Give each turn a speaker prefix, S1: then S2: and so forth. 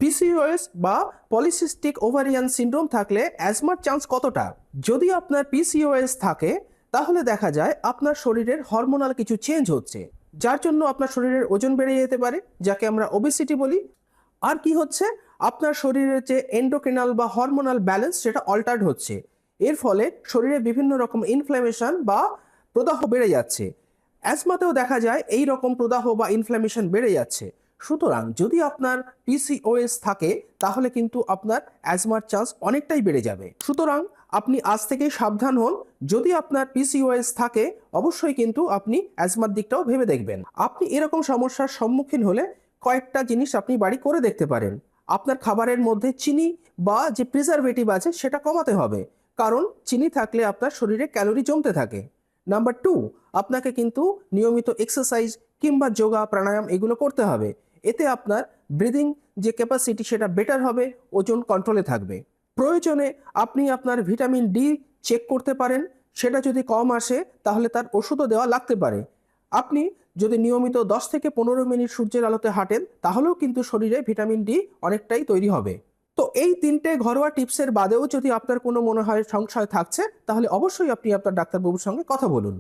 S1: PCOS বা polycystic ovarian syndrome থাকলে অ্যাজমার chance কতটা? যদি আপনার পিসিওএস থাকে তাহলে দেখা যায় আপনার শরীরের হরমোনাল কিছু চেঞ্জ হচ্ছে, যার জন্য আপনার শরীরের ওজন বেড়ে যেতে পারে, যাকে আমরা ওবেসিটি বলি। আর কি হচ্ছে, আপনার শরীরের যে এন্ডোক্রিনাল বা হরমোনাল ব্যালেন্স সেটা অল্টার্ড হচ্ছে। এর ফলে শরীরে বিভিন্ন রকম ইনফ্ল্যামেশন বা প্রদাহ বেড়ে যাচ্ছে। অ্যাজমাতেও দেখা যায় এই রকম প্রদাহ বা ইনফ্ল্যামেশন বেড়ে যাচ্ছে। সুতরাং যদি আপনার পিসিওএস থাকে তাহলে কিন্তু আপনার অ্যাজমার চান্স অনেকটাই বেড়ে যাবে। সুতরাং আপনি আজ থেকেই সাবধান হন। যদি আপনার পিসিওএস থাকে অবশ্যই কিন্তু আপনি অ্যাজমার দিকটাও ভেবে দেখবেন। আপনি এরকম সমস্যার সম্মুখীন হলে কয়েকটা জিনিস আপনি বাড়ি করে দেখতে পারেন। আপনার খাবারের মধ্যে চিনি বা যে প্রিজারভেটিভ আছে সেটা কমাতে হবে, কারণ চিনি থাকলে আপনার শরীরে ক্যালোরি জমতে থাকে। নাম্বার 2, আপনাকে কিন্তু নিয়মিত এক্সারসাইজ কিংবা যোগা প্রাণায়াম এগুলো করতে হবে। এতে আপনার ব্রিদিং যে ক্যাপাসিটি সেটা বেটার হবে, ওজন কন্ট্রোলে থাকবে। প্রয়োজনে আপনি আপনার ভিটামিন ডি চেক করতে পারেন, সেটা যদি কম আসে তাহলে তার ওষুধও দেওয়া লাগতে পারে। আপনি যদি নিয়মিত 10 থেকে 15 মিনিট সূর্যের আলোতে হাঁটেন তাহলেও কিন্তু শরীরে ভিটামিন ডি অনেকটাই তৈরি হবে। তো এই 3টে ঘরোয়া টিপসের বাদেও যদি আপনার কোনো মনে হয় সংশয় থাকছে তাহলে অবশ্যই আপনি আপনার ডাক্তারবাবুর সঙ্গে কথা বলুন।